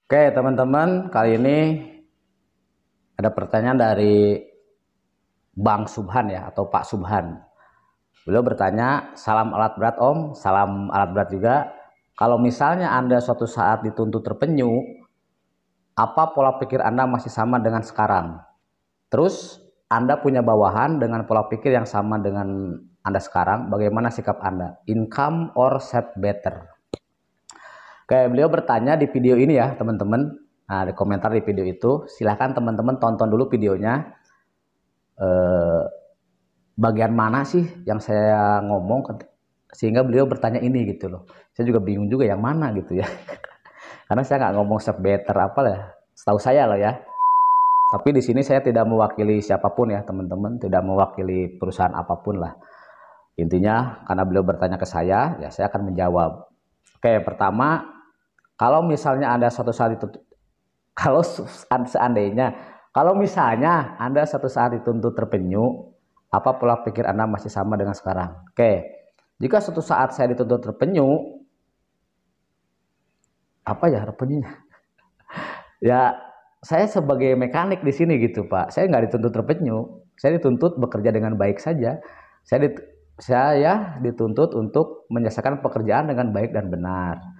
Oke, teman-teman, kali ini ada pertanyaan dari Bang Subhan ya, atau Pak Subhan. Beliau bertanya, salam alat berat Om, salam alat berat juga. Kalau misalnya Anda suatu saat dituntut terpenyu, apa pola pikir Anda masih sama dengan sekarang? Terus Anda punya bawahan dengan pola pikir yang sama dengan Anda sekarang, bagaimana sikap Anda? Income or save better? Kayak beliau bertanya di video ini ya teman-teman. Nah, di komentar di video itu silahkan teman-teman tonton dulu videonya. eh, Bagian mana sih yang saya ngomong sehingga beliau bertanya ini gitu loh. Saya juga bingung juga yang mana gitu ya. Karena saya nggak ngomong set better apa lah. Setahu saya loh ya. Tapi di sini saya tidak mewakili siapapun ya teman-teman, tidak mewakili perusahaan apapun lah. Intinya karena beliau bertanya ke saya, ya saya akan menjawab. Oke, pertama, kalau misalnya Anda suatu saat itu, kalau seandainya, kalau misalnya Anda suatu saat dituntut terpenyu, apa pola pikir Anda masih sama dengan sekarang? Oke, jika suatu saat saya dituntut terpenyu, apa ya terpenyunya? Ya, saya sebagai mekanik di sini gitu Pak, saya nggak dituntut terpenyu, saya dituntut bekerja dengan baik saja. Saya, dit, saya dituntut untuk menyelesaikan pekerjaan dengan baik dan benar.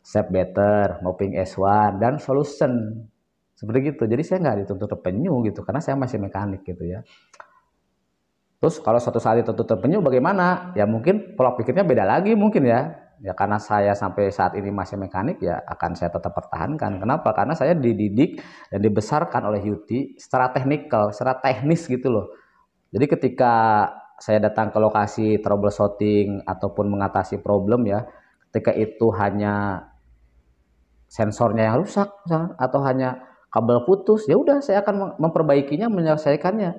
Save better, mapping S1 dan solution seperti gitu. Jadi saya nggak dituntut terpenyu gitu karena saya masih mekanik gitu ya. Terus kalau suatu saat dituntut terpenyu bagaimana? Ya mungkin pola pikirnya beda lagi mungkin ya. Ya karena saya sampai saat ini masih mekanik ya akan saya tetap pertahankan. Kenapa? Karena saya dididik dan dibesarkan oleh Yuti secara teknikal, secara teknis gitu loh. Jadi ketika saya datang ke lokasi troubleshooting ataupun mengatasi problem ya, ketika itu hanya sensornya yang rusak misalnya, atau hanya kabel putus, ya udah saya akan memperbaikinya, menyelesaikannya.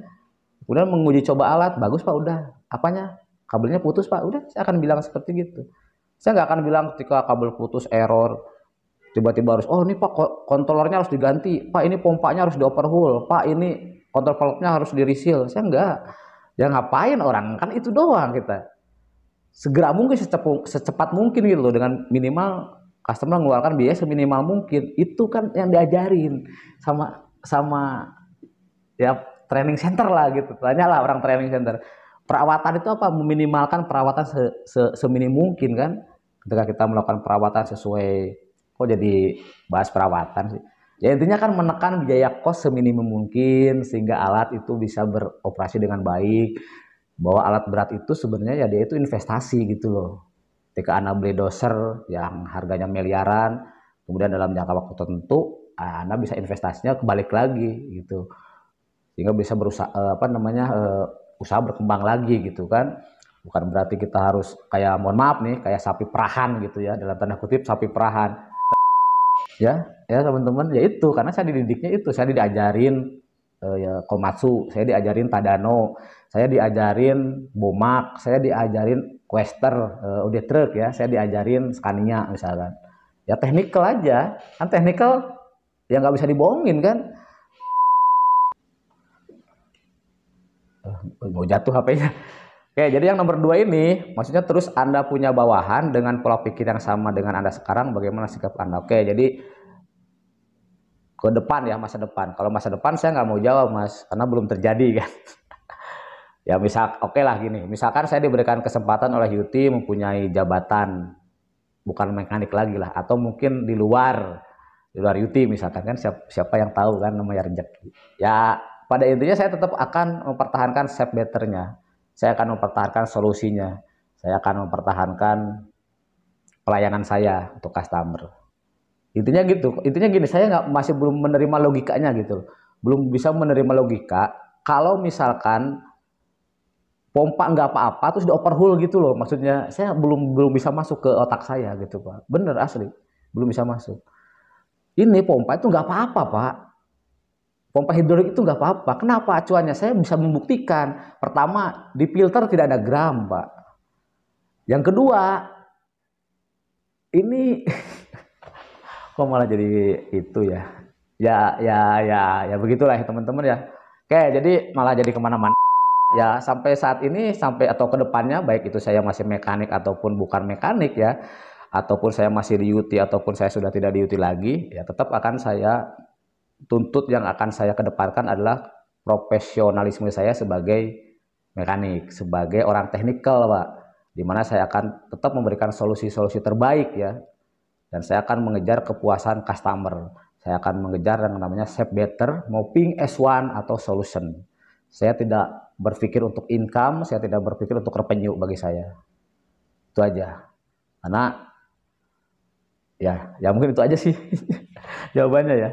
Kemudian menguji coba alat, bagus Pak, udah. Apanya? Kabelnya putus Pak, udah. Saya akan bilang seperti gitu. Saya nggak akan bilang ketika kabel putus error, tiba-tiba harus, oh ini Pak kontrolernya harus diganti, Pak ini pompanya harus dioverhaul, Pak ini kontrol valve-nya harus di reseal. Saya nggak. Ya ngapain orang, kan itu doang kita. Segera mungkin secepat mungkin gitu loh, dengan minimal customer mengeluarkan biaya seminimal mungkin. Itu kan yang diajarin sama sama ya training center lah gitu. Tanyalah orang training center. Perawatan itu apa? Meminimalkan perawatan seminim mungkin kan. Ketika kita melakukan perawatan sesuai, kok jadi bahas perawatan sih. Ya intinya kan menekan biaya kos seminim mungkin sehingga alat itu bisa beroperasi dengan baik. Bahwa alat berat itu sebenarnya ya dia itu investasi gitu loh. Ketika Anda beli doser yang harganya miliaran, kemudian dalam jangka waktu tertentu, Anda bisa investasinya kebalik lagi gitu. Sehingga bisa berusaha usaha berkembang lagi gitu kan. Bukan berarti kita harus kayak, mohon maaf nih, kayak sapi perahan gitu ya, dalam tanda kutip sapi perahan. Ya teman-teman, ya itu karena saya dididiknya itu, saya diajarin ya Komatsu, saya diajarin Tadano, saya diajarin Bomak, saya diajarin Quester, UD Truck ya, saya diajarin Scania misalkan. Ya teknikal aja, kan teknikal ya nggak bisa dibohongin kan. Mau jatuh HP-nya. Oke, jadi yang nomor dua ini, maksudnya terus Anda punya bawahan dengan pola pikir yang sama dengan Anda sekarang, bagaimana sikap Anda? Oke, jadi ke depan ya, masa depan. Kalau masa depan saya nggak mau jawab Mas, karena belum terjadi kan. Ya misal, oke lah gini, misalkan saya diberikan kesempatan oleh Yuti mempunyai jabatan, bukan mekanik lagi lah, atau mungkin di luar Yuti misalkan kan, siapa yang tahu kan namanya rezeki. Ya pada intinya saya tetap akan mempertahankan save betternya, saya akan mempertahankan solusinya, saya akan mempertahankan pelayanan saya untuk customer. Intinya gitu, intinya gini, saya masih belum menerima logikanya gitu, belum bisa menerima logika kalau misalkan pompa nggak apa-apa terus dioperhul gitu loh, maksudnya saya belum belum bisa masuk ke otak saya gitu Pak, bener asli belum bisa masuk. Ini pompa itu nggak apa-apa Pak, pompa hidrolik itu nggak apa-apa. Kenapa acuannya? Saya bisa membuktikan. Pertama, di filter tidak ada gram Pak. Yang kedua, ini kok malah jadi itu ya, ya begitulah ya teman-teman ya. Oke, jadi malah jadi kemana-mana ya. Sampai saat ini, sampai atau kedepannya, baik itu saya masih mekanik ataupun bukan mekanik ya, ataupun saya masih di UT ataupun saya sudah tidak di UT lagi, ya tetap akan saya tuntut, yang akan saya kedepankan adalah profesionalisme saya sebagai mekanik, sebagai orang teknikal, Pak. Di mana saya akan tetap memberikan solusi-solusi terbaik ya, dan saya akan mengejar kepuasan customer. Saya akan mengejar yang namanya save better, mapping S1 atau solution. Saya tidak berpikir untuk income, saya tidak berpikir untuk revenue bagi saya. Itu aja. Karena ya mungkin itu aja sih jawabannya ya.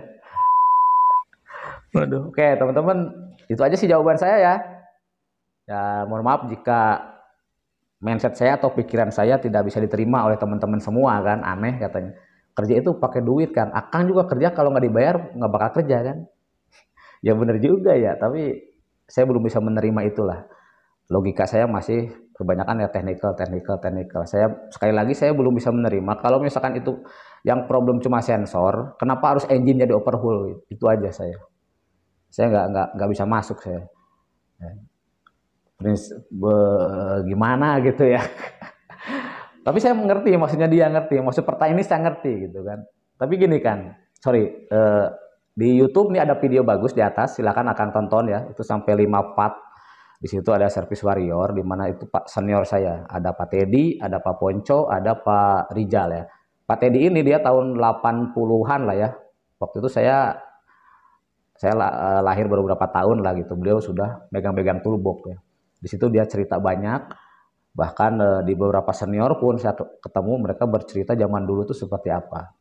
Waduh, oke teman-teman, itu aja sih jawaban saya ya. Ya mohon maaf jika mindset saya atau pikiran saya tidak bisa diterima oleh teman-teman semua kan, aneh katanya. Kerja itu pakai duit kan, Akang juga kerja kalau nggak dibayar nggak bakal kerja kan. Ya bener juga ya, tapi saya belum bisa menerima itulah. Logika saya masih kebanyakan ya teknikal. Sekali lagi saya belum bisa menerima kalau misalkan itu yang problem cuma sensor, kenapa harus engine jadi overhaul? Itu aja saya. Saya nggak bisa masuk saya. Gimana gitu ya. Tapi saya mengerti, maksudnya dia ngerti, maksud pertanyaan ini saya ngerti gitu kan. Tapi gini kan, sorry, di YouTube nih ada video bagus di atas, silakan akan tonton ya, itu sampai 5 part. Di situ ada Service Warrior, di mana itu Pak senior saya, ada Pak Teddy, ada Pak Ponco, ada Pak Rijal ya. Pak Teddy ini dia tahun 80-an lah ya. Waktu itu saya lahir baru beberapa tahun lah gitu. Beliau sudah megang-megang toolbox ya. Di situ dia cerita banyak. Bahkan di beberapa senior pun saya ketemu, mereka bercerita zaman dulu itu seperti apa.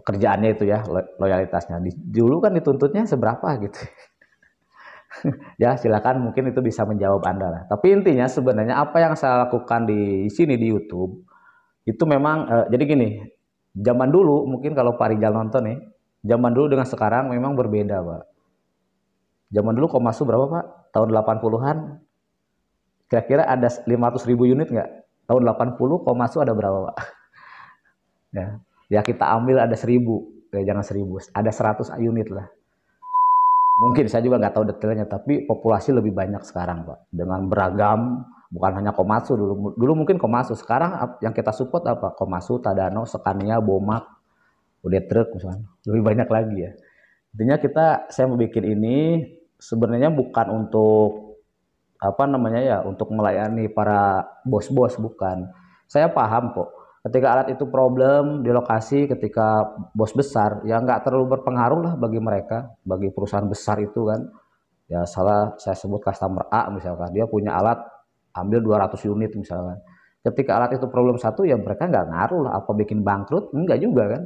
Pekerjaannya itu ya, loyalitasnya. Dulu kan dituntutnya seberapa gitu. Ya silakan, mungkin itu bisa menjawab Anda lah. Tapi intinya sebenarnya apa yang saya lakukan di sini di YouTube, itu memang, jadi gini, zaman dulu mungkin kalau Pak Rijal nonton nih, zaman dulu dengan sekarang memang berbeda Pak. Zaman dulu Komatsu berapa Pak? Tahun 80-an. Kira-kira ada 500.000 unit nggak? Tahun 80 Komatsu ada berapa Pak? Ya kita ambil ada 1.000, ya jangan 1.000, ada 100 unit lah. Mungkin saya juga nggak tahu detailnya, tapi populasi lebih banyak sekarang Pak. Dengan beragam, bukan hanya Komatsu dulu. Dulu mungkin Komatsu, sekarang yang kita support apa? Komatsu, Tadano, Scania, Bomak, udah truk misalnya. Lebih banyak lagi ya. Intinya saya mau bikin ini sebenarnya bukan untuk apa namanya ya, untuk melayani para bos-bos, bukan. Saya paham kok, ketika alat itu problem di lokasi, ketika bos besar ya nggak terlalu berpengaruh lah bagi mereka, bagi perusahaan besar itu kan. Ya saya sebut customer A misalkan, dia punya alat ambil 200 unit misalkan. Ketika alat itu problem satu ya mereka nggak ngaruh lah, apa bikin bangkrut, enggak juga kan.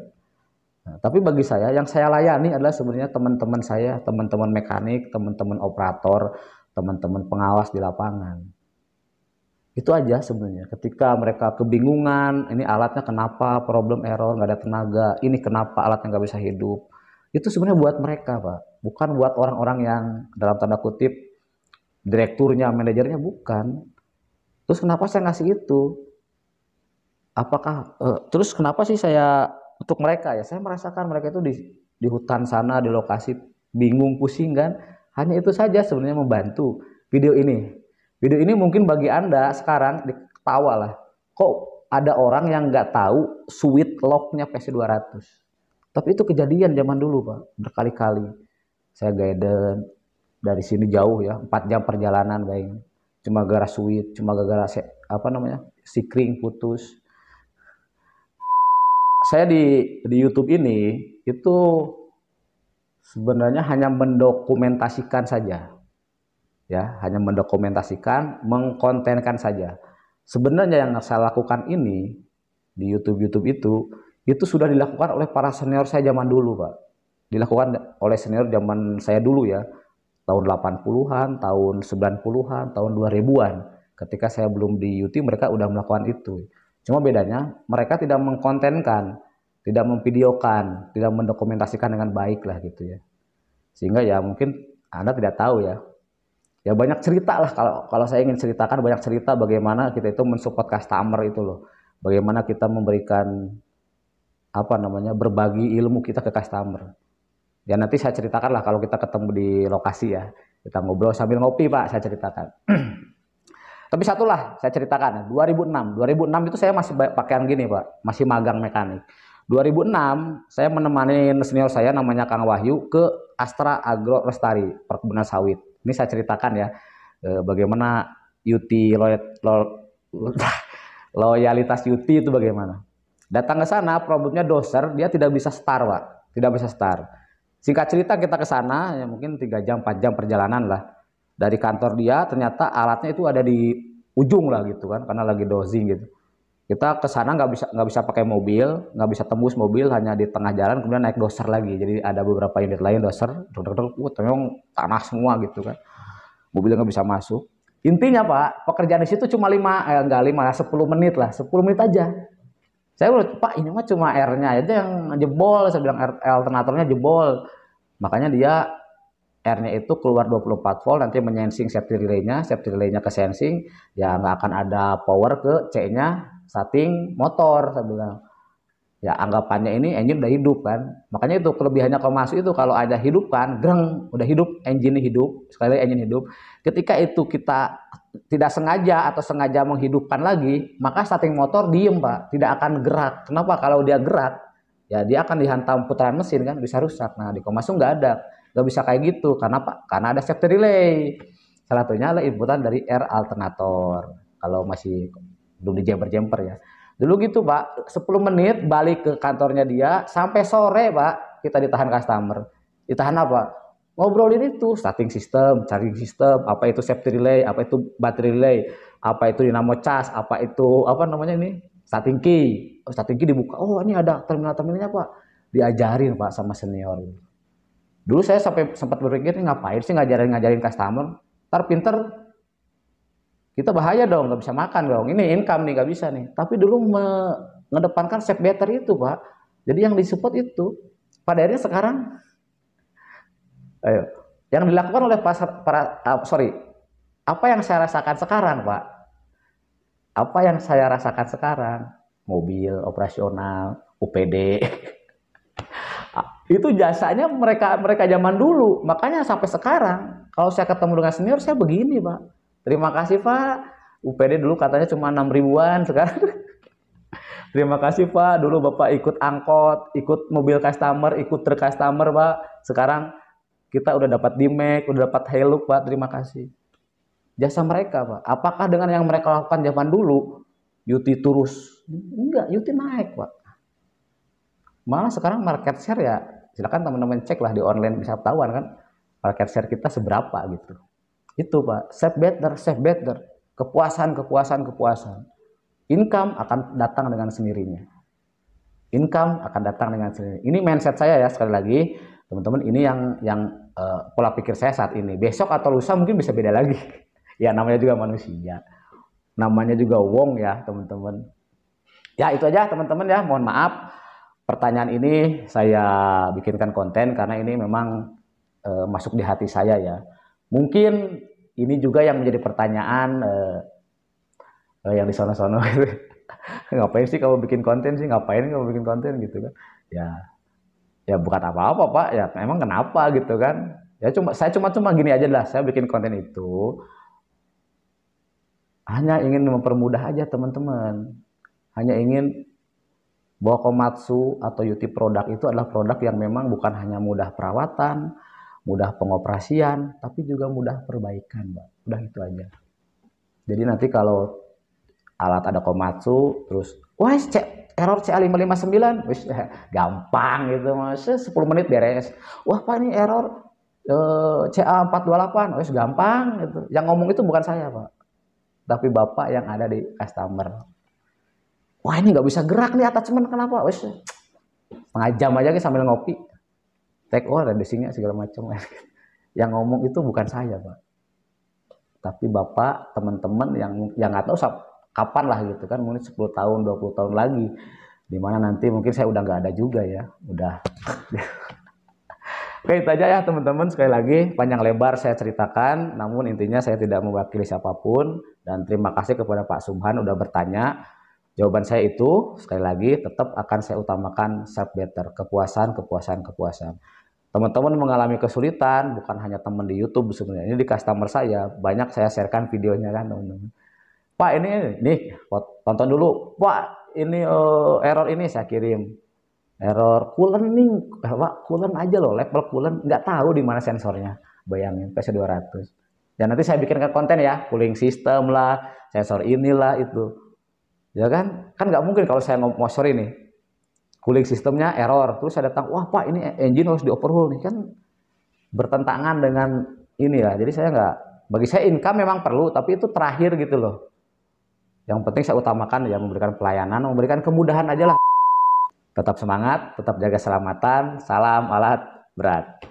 Nah, tapi bagi saya yang saya layani adalah sebenarnya teman-teman saya, teman-teman mekanik, teman-teman operator, teman-teman pengawas di lapangan. Itu aja sebenarnya. Ketika mereka kebingungan, ini alatnya kenapa problem error, nggak ada tenaga, ini kenapa alatnya nggak bisa hidup. Itu sebenarnya buat mereka Pak, bukan buat orang-orang yang dalam tanda kutip direkturnya, manajernya, bukan. Terus kenapa saya ngasih itu? Terus kenapa sih saya untuk mereka ya? Saya merasakan mereka itu di hutan sana, di lokasi bingung, pusing kan? Hanya itu saja sebenarnya membantu. Video ini mungkin bagi Anda sekarang ketawa lah. Kok ada orang yang nggak tahu switch locknya PC200? Tapi itu kejadian zaman dulu Pak, berkali-kali. Saya guidance dari sini jauh ya, 4 jam perjalanan bayangin. Cuma gara switch, cuma gara apa namanya, sikring putus. Saya di YouTube ini itu sebenarnya hanya mendokumentasikan saja. Ya, hanya mendokumentasikan, mengkontenkan saja. Sebenarnya yang saya lakukan ini di YouTube itu sudah dilakukan oleh para senior saya zaman dulu, Pak. Dilakukan oleh senior zaman saya dulu ya, tahun 80-an, tahun 90-an, tahun 2000-an. Ketika saya belum di YouTube, mereka udah melakukan itu. Cuma bedanya mereka tidak mengkontenkan, tidak memvideokan, tidak mendokumentasikan dengan baik lah gitu ya. Sehingga ya mungkin Anda tidak tahu ya. Ya banyak cerita lah, kalau saya ingin ceritakan banyak cerita bagaimana kita itu mensupport customer itu loh. Bagaimana kita memberikan apa namanya, berbagi ilmu kita ke customer. Ya nanti saya ceritakan lah kalau kita ketemu di lokasi ya. Kita ngobrol sambil ngopi Pak, saya ceritakan. Tapi satulah saya ceritakan, 2006 itu saya masih pakaian gini Pak, masih magang mekanik. 2006 saya menemani senior saya namanya Kang Wahyu ke Astra Agro Lestari, perkebunan sawit. Ini saya ceritakan ya, bagaimana Yuti loyalitas Yuti itu bagaimana. Datang ke sana, problemnya doser, dia tidak bisa start Pak, tidak bisa start. Singkat cerita kita ke sana, ya mungkin 3 jam 4 jam perjalanan lah. Dari kantor dia ternyata alatnya itu ada di ujung lah gitu kan, karena lagi dozing gitu. Kita ke sana nggak bisa pakai mobil, nggak bisa tembus mobil, hanya di tengah jalan kemudian naik doser lagi. Jadi ada beberapa unit lain doser, memang tanah semua gitu kan. Mobilnya nggak bisa masuk. Intinya Pak, pekerjaan di situ cuma 10 menit lah, 10 menit aja. Saya udah, Pak ini mah cuma R-nya aja yang jebol, saya bilang alternatornya jebol. Makanya dia R-nya itu keluar 24 volt, nanti menyensing safety relay-nya ke sensing, ya nggak akan ada power ke C-nya, setting motor, saya bilang. Ya anggapannya ini engine udah hidup kan, makanya itu kelebihannya kalau masuk itu kalau ada hidup kan, greng, udah hidup, engine hidup, sekali lagi engine hidup. Ketika itu kita tidak sengaja atau sengaja menghidupkan lagi, maka setting motor diem Pak, tidak akan gerak. Kenapa? Kalau dia gerak, ya dia akan dihantam putaran mesin kan, bisa rusak. Nah di Komatsu nggak bisa kayak gitu. Karena Pak, karena ada safety relay. Salah satunya adalah inputan dari R alternator. Kalau masih belum di jumper ya. Dulu gitu Pak, 10 menit balik ke kantornya dia, sampai sore Pak, kita ditahan customer. Ditahan apa? Ngobrolin itu, starting system, charging system, apa itu safety relay, apa itu battery relay, apa itu dynamo charge, apa itu, apa namanya ini, starting key. Oh, starting key dibuka, oh ini ada terminal-terminalnya Pak. Diajarin Pak sama senior. Dulu saya sampai sempat berpikir, ngapain sih ngajarin customer, ntar pinter, kita bahaya dong, nggak bisa makan dong. Ini income nih, nggak bisa nih. Tapi dulu mengedepankan save better itu Pak. Jadi yang disupport itu. Pada akhirnya sekarang, ayo, yang dilakukan oleh apa yang saya rasakan sekarang Pak? Apa yang saya rasakan sekarang? Mobil operasional, UPD, itu jasanya mereka zaman dulu. Makanya sampai sekarang, kalau saya ketemu dengan senior, saya begini Pak. Terima kasih Pak. UPD dulu katanya cuma 6 ribuan, sekarang terima kasih Pak. Dulu Bapak ikut angkot, ikut mobil customer, ikut truk customer Pak. Sekarang kita udah dapat D-Max, udah dapat Hilux Pak. Terima kasih. Jasa mereka Pak. Apakah dengan yang mereka lakukan zaman dulu, Yuti turus? Enggak, Yuti naik Pak. Malah sekarang market share ya, silakan teman-teman cek lah di online, bisa ketahuan kan market share kita seberapa gitu. Itu Pak, save better, kepuasan. Income akan datang dengan sendirinya. Ini mindset saya ya, sekali lagi teman-teman, ini yang pola pikir saya saat ini. Besok atau lusa mungkin bisa beda lagi. Ya namanya juga manusia, namanya juga wong ya teman-teman. Ya itu aja teman-teman ya, mohon maaf pertanyaan ini saya bikinkan konten karena ini memang masuk di hati saya ya. Mungkin ini juga yang menjadi pertanyaan yang di sono-sono gitu. Ngapain sih kamu bikin konten gitu kan? Ya bukan apa-apa Pak, ya emang kenapa gitu kan? Ya saya cuma gini aja lah, saya bikin konten itu hanya ingin mempermudah aja teman-teman. Hanya ingin bahwa Komatsu atau Yuti produk itu adalah produk yang memang bukan hanya mudah perawatan, mudah pengoperasian, tapi juga mudah perbaikan, Mbak. Udah itu aja. Jadi nanti kalau alat ada Komatsu, terus, wah error CA559, wis gampang gitu, Mas. 10 menit beres. Wah, Pak ini error CA428, wis gampang gitu. Yang ngomong itu bukan saya, Pak. Tapi Bapak yang ada di customer. Wah ini nggak bisa gerak nih attachment, kenapa? Wis setengah jam aja sambil ngopi. Take over, racingnya segala macam. Yang ngomong itu bukan saya Pak, tapi Bapak, teman-teman yang nggak tahu kapan lah gitu kan, mungkin 10 tahun 20 tahun lagi, dimana nanti mungkin saya udah nggak ada juga ya, udah. Oke itu aja ya teman-teman, sekali lagi panjang lebar saya ceritakan, namun intinya saya tidak mewakili siapapun, dan terima kasih kepada Pak Subhan udah bertanya. Jawaban saya itu sekali lagi tetap akan saya utamakan self better, kepuasan. Teman-teman mengalami kesulitan, bukan hanya teman di YouTube sebenarnya, ini di customer saya banyak saya sharekan videonya kan teman-teman. Pak ini nih tonton dulu Pak, ini error ini saya kirim, error coolant nih Pak, coolant aja loh, level coolant nggak tahu di mana sensornya, bayangin PC200. Dan nanti saya bikinkan konten ya, cooling system lah, sensor inilah itu, ya kan nggak mungkin kalau saya ngomong sorry nih, cooling sistemnya error, terus saya datang, wah Pak ini engine harus di overhaul nih, kan bertentangan dengan ini ya. Jadi saya nggak, bagi saya income memang perlu, tapi itu terakhir gitu loh. Yang penting saya utamakan ya memberikan pelayanan, memberikan kemudahan aja lah. Tetap semangat, tetap jaga keselamatan, salam alat berat.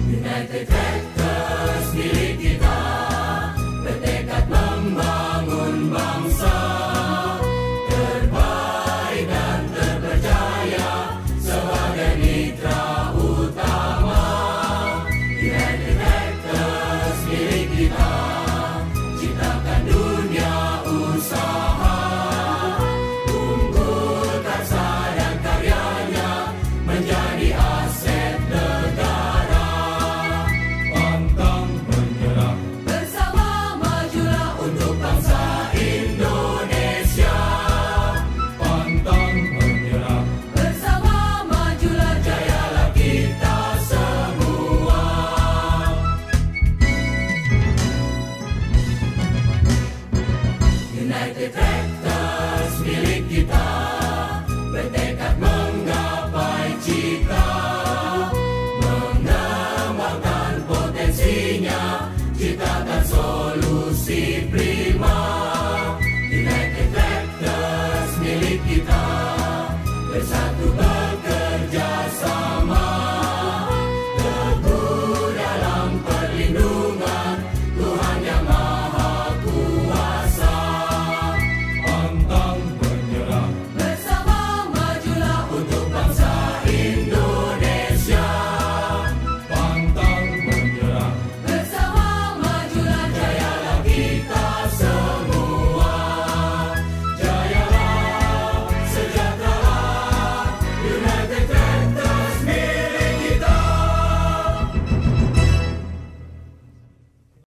United Tractors milik kita, bertekad membangun bangsa, terbaik dan terpercaya sebagai mitra utama. United Tractors milik kita, ciptakan dunia usaha, unggulkan dan karyanya menjadi aset negara. Pantang menyerah, bersama majulah untuk bangsa Indonesia. Pantang menyerah, bersama majulah, jayalah kita semua. United Tractors milik kita, bertekad menggapai cita, mengembangkan potensinya, ciptakan solusi.